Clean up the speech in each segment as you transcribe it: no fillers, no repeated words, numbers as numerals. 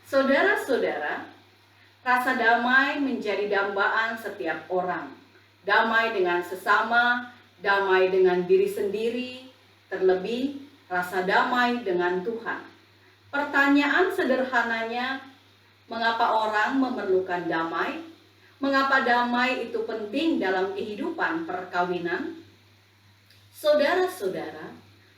Saudara-saudara, rasa damai menjadi dambaan setiap orang. Damai dengan sesama, damai dengan diri sendiri, terlebih rasa damai dengan Tuhan. Pertanyaan sederhananya, mengapa orang memerlukan damai? Mengapa damai itu penting dalam kehidupan perkawinan? Saudara-saudara,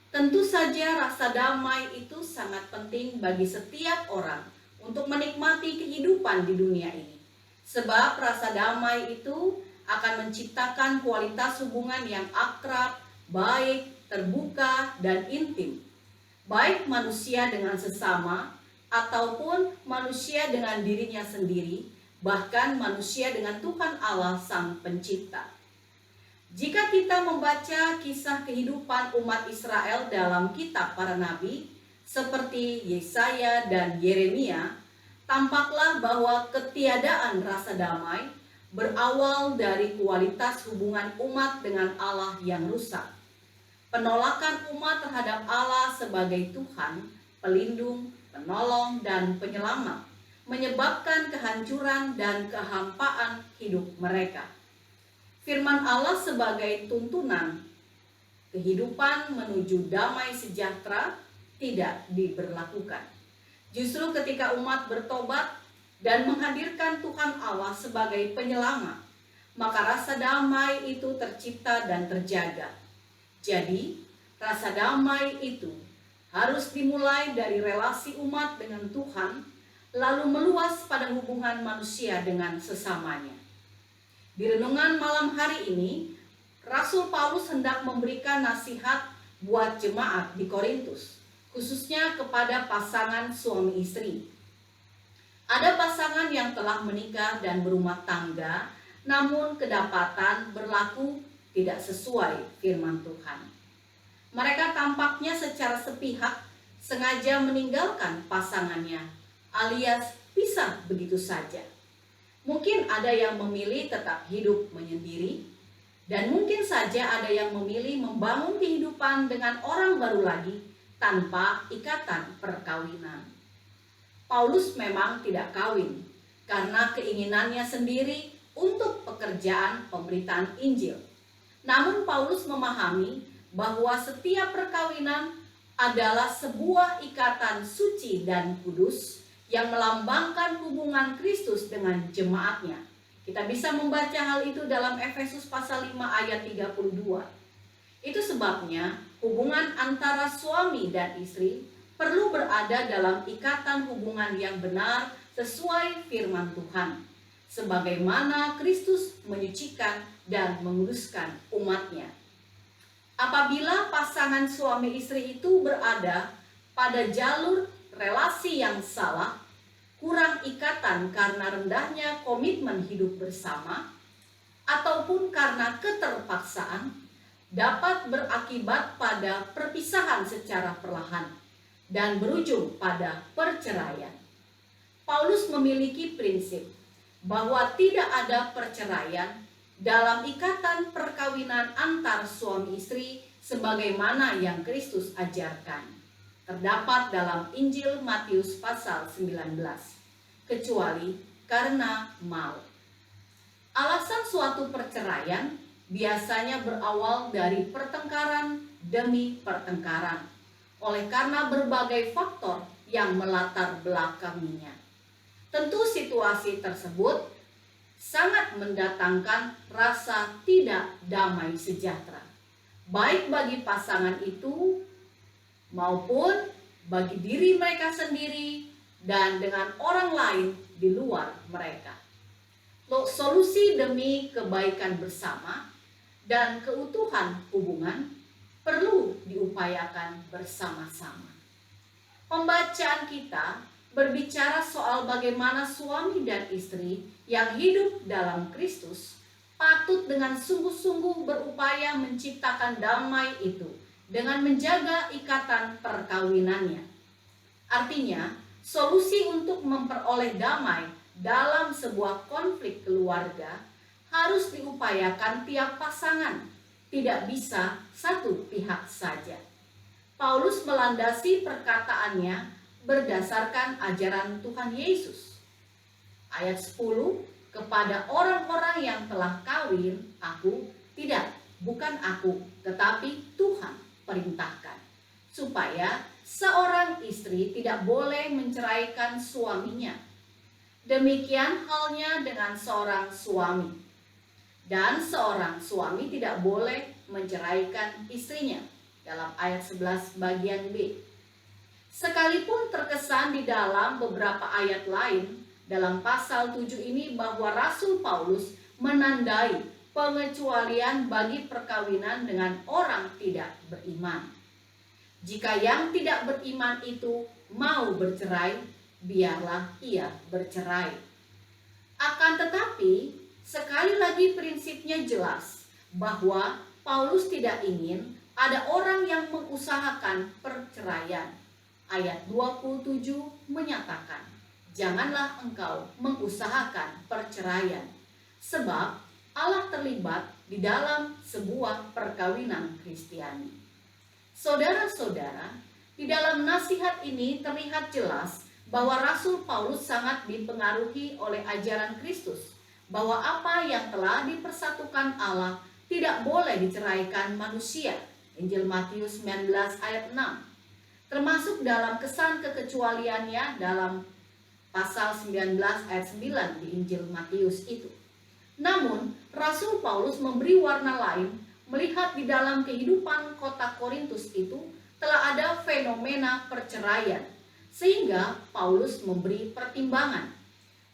tentu saja rasa damai itu sangat penting bagi setiap orang untuk menikmati kehidupan di dunia ini. Sebab rasa damai itu akan menciptakan kualitas hubungan yang akrab, baik, terbuka, dan intim. Baik manusia dengan sesama, ataupun manusia dengan dirinya sendiri, bahkan manusia dengan Tuhan Allah Sang Pencipta. Jika kita membaca kisah kehidupan umat Israel dalam kitab para nabi, seperti Yesaya dan Yeremia, tampaklah bahwa ketiadaan rasa damai berawal dari kualitas hubungan umat dengan Allah yang rusak. Penolakan umat terhadap Allah sebagai Tuhan, pelindung, penolong, dan penyelamat menyebabkan kehancuran dan kehampaan hidup mereka. Firman Allah sebagai tuntunan kehidupan menuju damai sejahtera tidak diberlakukan. Justru ketika umat bertobat dan menghadirkan Tuhan Allah sebagai penyelamat, maka rasa damai itu tercipta dan terjaga. Jadi, rasa damai itu harus dimulai dari relasi umat dengan Tuhan, lalu meluas pada hubungan manusia dengan sesamanya. Di renungan malam hari ini, Rasul Paulus hendak memberikan nasihat buat jemaat di Korintus, khususnya kepada pasangan suami istri. Ada pasangan yang telah menikah dan berumah tangga, namun kedapatan berlaku tidak sesuai firman Tuhan. Mereka tampaknya secara sepihak sengaja meninggalkan pasangannya, alias pisah begitu saja. Mungkin ada yang memilih tetap hidup menyendiri, dan mungkin saja ada yang memilih membangun kehidupan dengan orang baru lagi tanpa ikatan perkawinan. Paulus memang tidak kawin karena keinginannya sendiri untuk pekerjaan pemberitaan Injil. Namun Paulus memahami bahwa setiap perkawinan adalah sebuah ikatan suci dan kudus yang melambangkan hubungan Kristus dengan jemaatnya. Kita bisa membaca hal itu dalam Efesus pasal 5 ayat 32. Itu sebabnya hubungan antara suami dan istri perlu berada dalam ikatan hubungan yang benar sesuai firman Tuhan, sebagaimana Kristus menyucikan dan menguduskan umatnya. Apabila pasangan suami istri itu berada pada jalur relasi yang salah, kurang ikatan karena rendahnya komitmen hidup bersama, ataupun karena keterpaksaan, dapat berakibat pada perpisahan secara perlahan dan berujung pada perceraian. Paulus memiliki prinsip bahwa tidak ada perceraian dalam ikatan perkawinan antar suami istri sebagaimana yang Kristus ajarkan. Terdapat dalam Injil Matius pasal 19, kecuali karena maut. Alasan suatu perceraian biasanya berawal dari pertengkaran demi pertengkaran, oleh karena berbagai faktor yang melatar belakanginya. Tentu situasi tersebut sangat mendatangkan rasa tidak damai sejahtera, baik bagi pasangan itu maupun bagi diri mereka sendiri dan dengan orang lain di luar mereka. Solusi demi kebaikan bersama dan keutuhan hubungan perlu diupayakan bersama-sama. Pembacaan kita berbicara soal bagaimana suami dan istri yang hidup dalam Kristus patut dengan sungguh-sungguh berupaya menciptakan damai itu dengan menjaga ikatan perkawinannya. Artinya, solusi untuk memperoleh damai dalam sebuah konflik keluarga harus diupayakan tiap pasangan, tidak bisa satu pihak saja. Paulus melandasi perkataannya berdasarkan ajaran Tuhan Yesus. Ayat 10, kepada orang-orang yang telah kawin, aku tidak, bukan aku, tetapi Tuhan perintahkan, supaya seorang istri tidak boleh menceraikan suaminya. Demikian halnya dengan seorang suami. Dan seorang suami tidak boleh menceraikan istrinya. Dalam ayat 11 bagian B. Sekalipun terkesan di dalam beberapa ayat lain, dalam pasal 7 ini bahwa Rasul Paulus menandai pengecualian bagi perkawinan dengan orang tidak beriman. Jika yang tidak beriman itu mau bercerai, biarlah ia bercerai. Akan tetapi, sekali lagi prinsipnya jelas bahwa Paulus tidak ingin ada orang yang mengusahakan perceraian. Ayat 27 menyatakan, janganlah engkau mengusahakan perceraian, sebab Allah terlibat di dalam sebuah perkawinan Kristiani. Saudara-saudara, di dalam nasihat ini terlihat jelas bahwa Rasul Paulus sangat dipengaruhi oleh ajaran Kristus, bahwa apa yang telah dipersatukan Allah tidak boleh diceraikan manusia. Injil Matius 19 ayat 6. Termasuk dalam kesan kekecualiannya dalam pasal 19 ayat 9 di Injil Matius itu. Namun, Rasul Paulus memberi warna lain melihat di dalam kehidupan kota Korintus itu telah ada fenomena perceraian, sehingga Paulus memberi pertimbangan.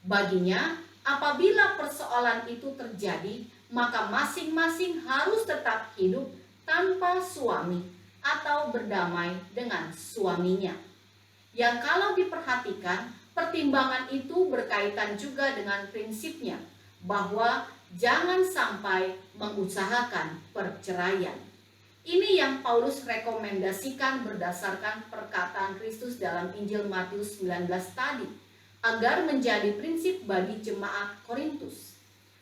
Baginya, apabila persoalan itu terjadi, maka masing-masing harus tetap hidup tanpa suami atau berdamai dengan suaminya. Yang kalau diperhatikan, pertimbangan itu berkaitan juga dengan prinsipnya bahwa jangan sampai mengusahakan perceraian. Ini yang Paulus rekomendasikan berdasarkan perkataan Kristus dalam Injil Matius 19 tadi, agar menjadi prinsip bagi jemaat Korintus.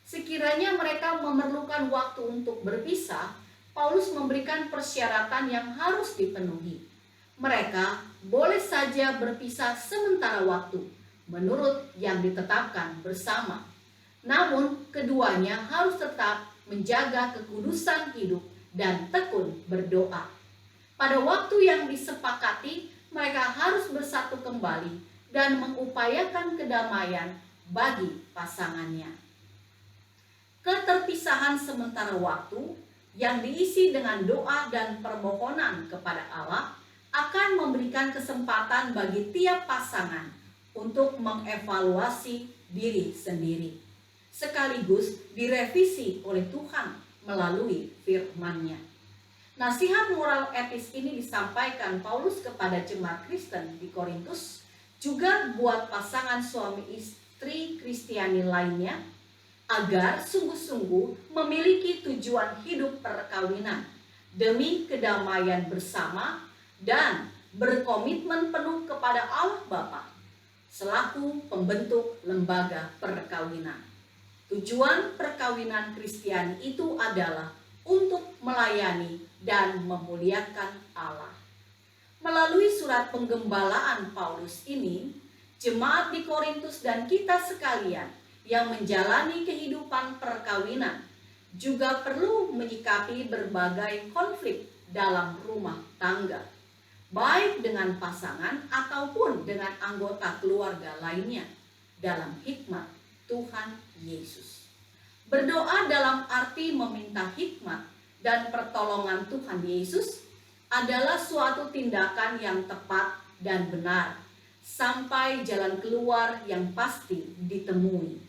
Sekiranya mereka memerlukan waktu untuk berpisah, Paulus memberikan persyaratan yang harus dipenuhi. Mereka boleh saja berpisah sementara waktu, menurut yang ditetapkan bersama. Namun, keduanya harus tetap menjaga kekudusan hidup dan tekun berdoa. Pada waktu yang disepakati, mereka harus bersatu kembali dan mengupayakan kedamaian bagi pasangannya. Keterpisahan sementara waktu yang diisi dengan doa dan permohonan kepada Allah akan memberikan kesempatan bagi tiap pasangan untuk mengevaluasi diri sendiri, sekaligus direvisi oleh Tuhan melalui firman-Nya. Nasihat moral etis ini disampaikan Paulus kepada jemaat Kristen di Korintus, juga buat pasangan suami istri Kristiani lainnya, agar sungguh-sungguh memiliki tujuan hidup perkawinan demi kedamaian bersama dan berkomitmen penuh kepada Allah Bapa selaku pembentuk lembaga perkawinan. Tujuan perkawinan Kristiani itu adalah untuk melayani dan memuliakan Allah. Melalui surat penggembalaan Paulus ini, jemaat di Korintus dan kita sekalian yang menjalani kehidupan perkawinan juga perlu menyikapi berbagai konflik dalam rumah tangga, baik dengan pasangan ataupun dengan anggota keluarga lainnya, dalam hikmat Tuhan Yesus. Berdoa dalam arti meminta hikmat dan pertolongan Tuhan Yesus adalah suatu tindakan yang tepat dan benar sampai jalan keluar yang pasti ditemui.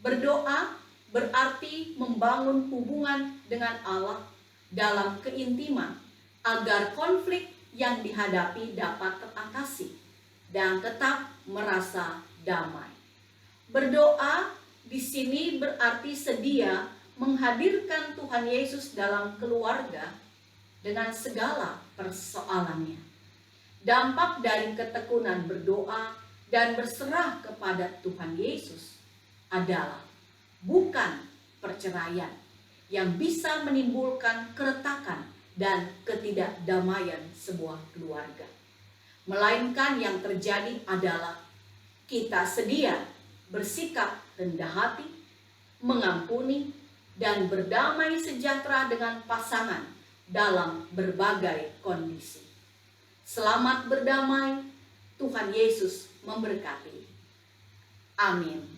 Berdoa berarti membangun hubungan dengan Allah dalam keintiman agar konflik yang dihadapi dapat teratasi dan tetap merasa damai. Berdoa di sini berarti sedia menghadirkan Tuhan Yesus dalam keluarga dengan segala persoalannya. Dampak dari ketekunan berdoa dan berserah kepada Tuhan Yesus adalah bukan perceraian yang bisa menimbulkan keretakan dan ketidakdamaian sebuah keluarga. melainkan yang terjadi adalah kita sedia bersikap rendah hati, mengampuni, dan berdamai sejahtera dengan pasangan dalam berbagai kondisi. Selamat berdamai, Tuhan Yesus memberkati. Amin.